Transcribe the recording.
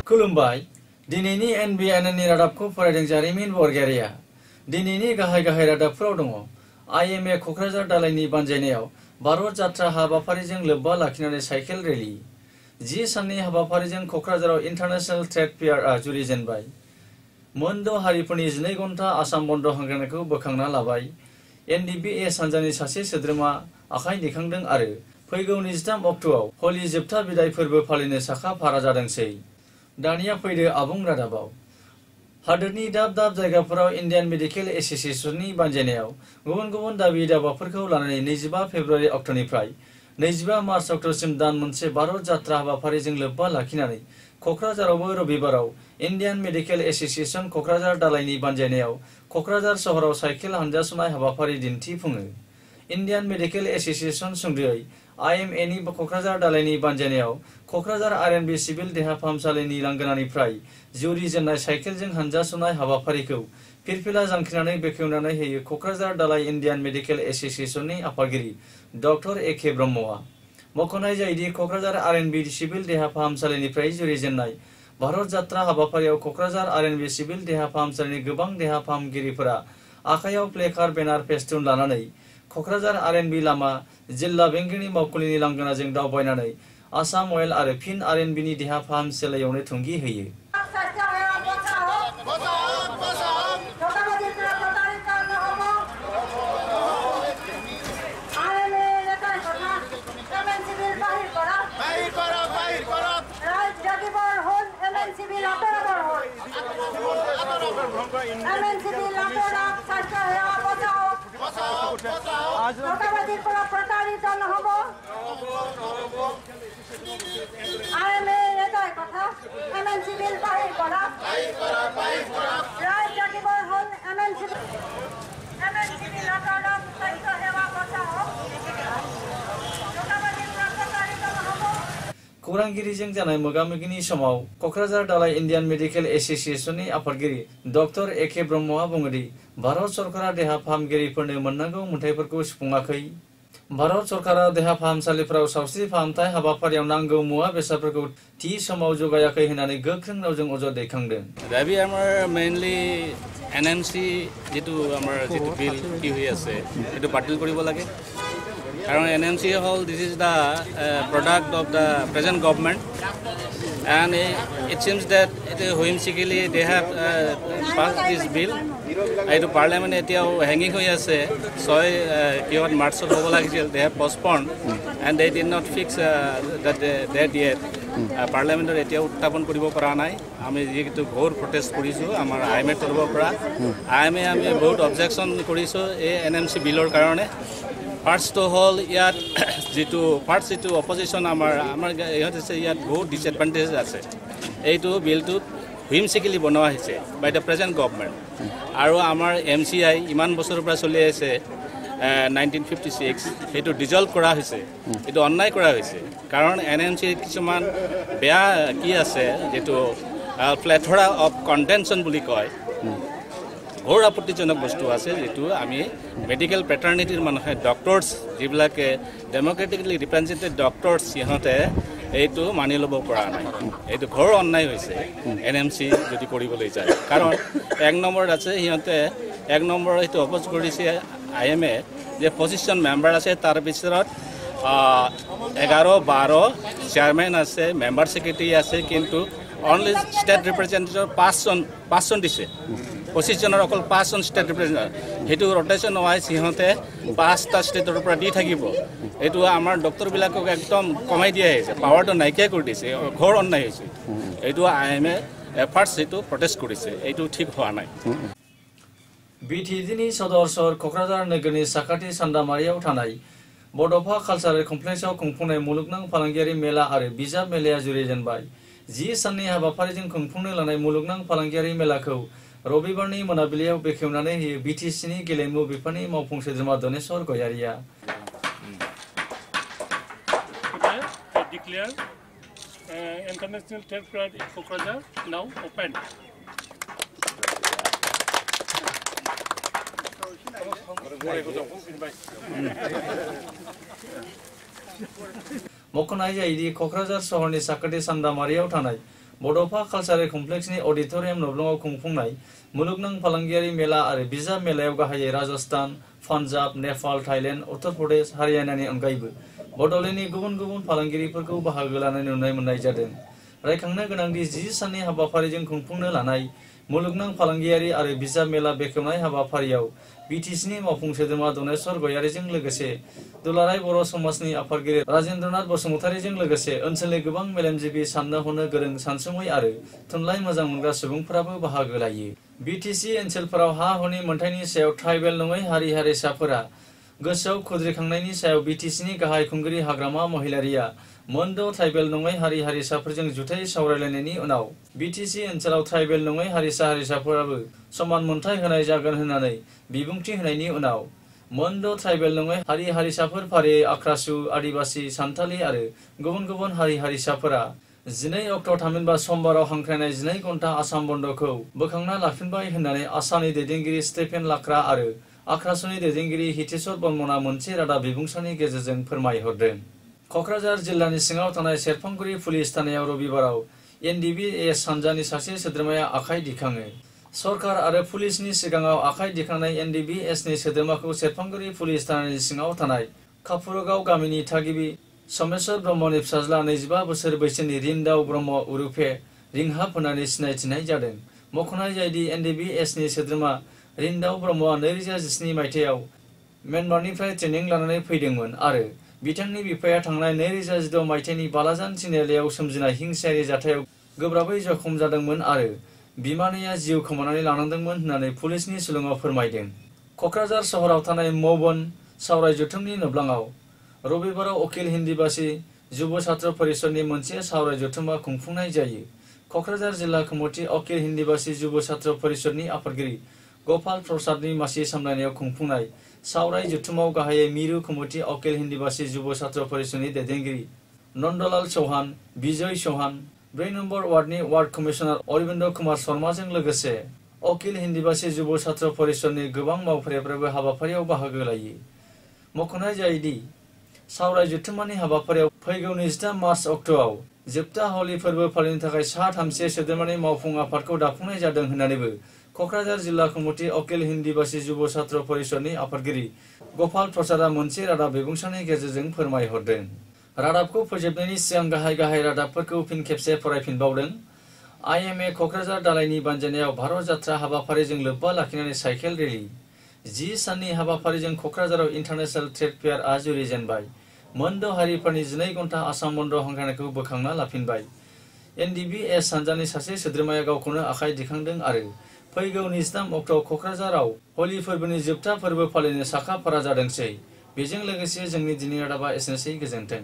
खुलुमबाय दिनैनि एनबिएननि रादाबखौ फरायदों जारिमिन बरगयारिया दिनैनि गाहाय रादाबफोराव दङ आईएमए कक्राझार दालायनि बानजायनायाव भारत जात्रा हाबाफारिजों लोब्बा लाखिनानै साइकेल रेली 10 साननि हाबाफारिजों कक्राझाराव इन्टारनेशनल ट्रेड फेयारआ जुरिजेनबाय मोनद' हारिफोरनि 12 घन्टा आसाम बन्द हांख्रायनायखौ बोखांना लाबाय एनडीबीए सानजानि सासे सोद्रोमा आखाइ दैखांदों आरो फैगौ 23 अक्ट'आव हलि जोबथा बिदाय फोरबो फालिनो साखा फारा जादोंसै दानिया फैदो आबुं रादाबाव हादोरनि दाब दाब जायगाफोराव इन्डियान मेडिकेल एसोसिएशननि बानजायनायाव गुबुन गुबुन दाबि दावाफोरखौ लानानै 25 फेब्रुवारि अक्ट'निफ्राय 25 मार्च अक्ट'सिम दान मोनसे भारत जात्रा हाबाफारिजों लोब्बा लाखिनानै कक्राझारावबो रबिबाराव इन्डियान मेडिकेल एसोसिएशन कक्राझार दालायनि बानजायनायाव कक्राझार सहराव साइकेल हानजा सुनाय हाबाफारि दिन्थिफुङो इन्डियान मेडिकेल एसोसिएशन सुंद'यै आईएमए नि कक्राझार दालायनि बानजायनायाव कक्राझार आरएनबी सिविल देहा फाहामसालिनि लांगोनानिफ्राय जुरिजेननाय साइकेलजों हानजा सुनाय हाबाफारिखौ फिरफिला जांख्रिनानै बेखेवनानै होयो कक्राझार दालाय इन्डियान मेडिकेल एसोसिएशननि आफादगिरि डॉक्टर ए.के. ब्रह्मआ मख'नाय जायोदि कक्राझार आरएनबी सिविल देहा फाहामसालिनिफ्राय जुरिजेननाय भारत जात्रा हाबाफारियाव कक्राझार आरएनबी सिविल देहा फाहामसालिनि गोबां देहा फाहामगिरिफोरा आखायाव प्लेकार्ड बेनार फेस्टुन लानानै कक्राझार आरएनबी लामा जिल्ला बेंगिरि मावखुलिनि लांगोनाजों दावबायनानै आसाम अइल आरो फिन आरएनबीनि देहा फाहामसालियावनो थुंगि होयो खौरांगिरिजों जानाय मोगामोगिनि समाव कक्राझार दालाय इन्डियान मेडिकेल एसोसिएशननि आफादगिरि डॉक्टर ए.के. ब्रह्मआ बुङोदि भारत सरकारा देहा फाहामगिरिफोरनो मोननांगौ मोनथायफोरखौ सुफुङाखै भारत सरकारा देहा फाहामसालिफोराव सावस्रि फाहामथाय हाबाफारियाव नांगौ मुवा बेसादफोरखौ थि समाव जगायाखै होननानै गोख्रों रावजों अजद दैखांदों दाबि আমাৰ মেইনলি এনএমসি যেটো আমাৰ যেটো বিল কি হৈ আছে এটো বাতিল কৰিব লাগে কাৰণ এনএমসি হল this is the product of the present government and it seems that whimsically they have passed this bill এইটো পাৰ্লিয়ামেণ্ট এতিয়াও হেঙিং হৈ আছে 6 মাৰ্চত হ'ব লাগিছিল they have postponed and they did not fix that date yet পাৰ্লিয়ামেণ্টৰ এতিয়াও উত্থাপন কৰিব পৰা নাই আমি যেটো ঘোৰ প্ৰটেষ্ট কৰিছো আমাৰ আইএমএ তৰফৰ পৰা আইএমএ আমি বহুত অবজেকশন কৰিছো এই এনএমসি বিলৰ কাৰণে First of all, yet যেটো ফাৰ্স্ট যেটো অপজিশন আমাৰ ইহত আছে ইয়াত বহুত ডিসএডভান্টেজ আছে এইটো বিলটো whimsically বনোৱা হৈছে বাই দা প্ৰেজেন্ট গভৰ্নমেন্ট আৰু আমাৰ এমসিআই ইমান বছৰৰ পৰা চলি আছে 1956 এইটো ডিজলভ কৰা হৈছে এইটো অন্যায় কৰা হৈছে কাৰণ এনএমসি কিছুমান বেয়া কি আছে যেটো প্লেথৰা অফ কন্টেনশন বুলি কয় ঘোৰ আপত্তিজনক বস্তু আছে যেটো আমি মেডিকেল পেটাৰ্নিটিৰ মানুহে ডক্টৰছ যিবিলাকে ডেমোক্ৰেটিকলি ৰিপ্ৰেজেন্টেড ডক্টৰছ সিহঁতে এইটো মানি ল'ব পৰা নাই এইটো ঘোৰ অন্যায় হৈছে এনএমসি যদি কৰিবলৈ যায় কাৰণ এক নম্বৰ আছে সিহঁতে এক নম্বৰ এইটো অপোজ কৰিছে আইএমএ যে পজিশন মেম্বাৰ আছে তাৰ পিছত 11-12 চেয়াৰমেন আছে মেম্বাৰ সেক্ৰেটাৰী আছে কিন্তু অনলি ষ্টেট ৰিপ্ৰেজেন্টেটিভ 5 জন দিছে পজিশনৰ অকল 5 জন ষ্টেট ৰিপ্ৰেজেন্টেটিভ হেতু ৰটেশন হয় সিহঁতে 5টা ষ্টেটৰ পৰা দি থাকিব এটো আমাৰ ডক্টৰ বিলাকক একদম কমাই দিয়া হৈছে পাৱাৰটো নাইকিয়া কৰি দিছে ঘোৰ অন্যায় হৈছে এটো আইএমএ এফাৰ্টস এটো প্ৰটেষ্ট কৰিছে এটো ঠিক হোৱা নাই बिटिडिनि सदर सहर कक्राझार नोगोरनि साखाथि सान्दामारियाव थानाय बड'फा कालचारेल कमप्लेक्सआव खुंफुंनाय मुलुगनां फालांगियारि मेला आरो बिजाब मेलाया जुरिजेनबाय 10 साननि हाबाफारिजों खुंफुंनो लानाय मुलुगनां फालांगियारि मेलाखौ रबिबारनि मोनाबिलियाव बेखेवनानै होयो बिटिसिनि गेलेमु बिफाननि मावफुं सोद्रोमा Dhaneshwar गयारिया International Trade Fair in Kokrajhar now open. मख'नाय जायोदि कक्राझार सहरनि साखाथि सान्दामारियाव थानाय बड'फा कालचारेल कमप्लेक्सनि अडिटोरियाम नब्लङाव खुंफुंनाय मुलुगनां फालांगियारि मेला आरो बिजाब मेलायाव गाहायै राजस्थान, पान्जाब, नेपाल, थाइलेन्ड, उत्तर प्रदेश, हारियानानि अनगायैबो बड'लेण्डनि गुबुन गुबुन फालांगिरिफोरखौ बाहागो लानाय नुनो मोननाय जादों। रायखांनो गोनांदि 10 साननि हाबाफारिजों खुंफुंनो लानाय मुलुगनां फालांगियारि आरो बिजाब मेला बेखेवनाय हाबाफारियाव बिटिसिनि मावफुं सोद्रोमा दनेश्वर गयारीजों लोगोसे दुलाराय बर' समाजनि आफादगिरि राजेन्द्रनाथ बसुमतारीजों लोगोसे ओनसोलनि गोबां मेलेमजिबि साननो हनो गोरों सानसुमै आरो थुनलाइ मोजां मोनग्रा सुबुंफोराबो बाहागो लायो। बिटिसि ओनसोलफोराव हा हुनि मोनथायनि सायाव ट्राइबेल नङै हारि हारिसाफोरा गोसोआव खुद्रिखांनायनि सायाव बिटिसिनि गाहाय खुंगिरि हाग्रामा महिलारिया मोनद' ट्राइबेल नङै हारि हारिसाफोरजों जुथाइ सावरायलायनायनि उनाव बिटिसि ओनसोलाव ट्राइबेल नङै हारिसा हारिसाफोराबो समान मोनथाय होनाय जागोन होननानै बिबुंथि होनायनि उनाव मोनद' ट्राइबेल नङै हारि हारिसाफोर फारियै आख्रासु, आदिबासि, सान्थालि आरो गुबुन गुबुन हारि हारिसाफोरा 12 अक्ट' थामहिनबा समबाराव हांख्रायनाय 12 घन्टा आसाम बन्द'खौ बोखांना लाफिनबाय होननानै आसामनि दैदेनगिरि स्टेफेन लाक्रा आरो आख्रासुनि दैदेनगिरि हितेश्वर बर्मनआ मोनसे रादाब बिबुंसारनि गेजेरजों फोरमायहरदों। क'क्राझार जिल्लानि सिङाव थानाय सेरफांगुरि पुलिस थानायाव रबिबाराव NDBS हानजानि सासे सोद्रोमाया आखाइ दिखाङो। सरकार आरो पुलिसनि सिगाङाव आखाइ दिखांनाय NDBSनि सोद्रोमाखौ सेरफांगुरि पुलिस थानानि सिङाव थानाय कापुरगाव गामिनि थागिबि समेश्वर ब्रह्मनि फिसाज्ला 25 बोसोर बैसोनि रिन्दाव ब्रह्म उरुफे रिंहाब होननानै सिनायथिनाय जादों। मख'नाय जायोदि NDBSनि सोद्रोमा रिन्दाव ब्रह्मआ 2017 मायथाइयाव म्यानमारनिफ्राय ट्रेनिं लानानै फैदोंमोन आरो बिथांनि बिफाया थांनाय 2016 मायथाइनि बालाजान चिनेलियाव सोमजिनाय हिंसायारि जाथायाव गोब्राबै जखम जादोंमोन आरो बिमानैया जिउ खोमानानै लानांदोंमोन होननानै पुलिसनि सुलुङाव फोरमायदों। क'क्राझार सहराव थानाय मौबन सावराय जथुमनि नब्लाङाव रबिबाराव अखिल हिन्दीबासी जुब छात्र परिषदनि मोनसे सावराय जथुमा खुंफुंनाय जायो। क'क्राझार जिल्ला कमिटि अखिल हिन्दीबासी जुब छात्र परिषदनि आफादगिरि गपाल प्रसादनि मासि सामलायनायाव खुंफुंनाय सावराय जथुमाव गाहायै मिरु कमिटि अखिल हिन्दीबासी जुब छात्र परिषदनि दैदेनगिरि नन्दलाल चौहान, बिजय चौहान, 4 नम्बर वार्डनि वार्ड कमिशनार अरविन्द कुमार शर्माजों लोगोसे अखिल हिन्दीबासी जुब छात्र परिषदनि गोबां मावफारियाफोराबो हाबाफारियाव बाहागो लायो। मख'नाय जायोदि सावराय जथुमानि हाबाफारियाव फैगौ 23 मार्च अक्ट'आव जोबथा हलि फोरबो फालिनो थाखाय सा 3 सोद्रोमानि मावफुं आफादखौ दाफुंनाय जादों होननानैबो क'क्राझार जिल्ला कमिटि अखिल हिन्दीबासी जुब छात्र परिषदनि आफादगिरि गपाल प्रसादआ मोनसे रादाब बिबुंसारनि गेजेरजों फोरमायहरदों। रादाबखौ फोजोबनायनि सिगां गाहाय गाहाय रादाबफोरखौ फिन खेबसे फरायफिनबावदों। IMA क'क्राझार दालायनि बानजायनायाव भारत जात्रा हाबाफारिजों लोब्बा लाखिनानै साइकेल रेली 10 साननि हाबाफारिजों क'क्राझाराव इन्टारनेशनेल ट्रेड फेयारआ जुरिजेनबाय। मोनद' हारिफोरनि 12 घन्टा आसाम बन्द' हांख्रायनायखौ बोखांना लाफिनबाय। NDBS हानजानि सासे सोद्रोमाया गावखौनो आखाइ दिखांदों आरो फैगौ 23 अक्ट'आव क'क्राझाराव हलि फोरबोनि जोबथा फोरबो फालिनो साखा फारा जादोंसै। बेजों लोगोसे जोंनि दिनैनि रादाबा एसेनोसै, गोजोन्थों।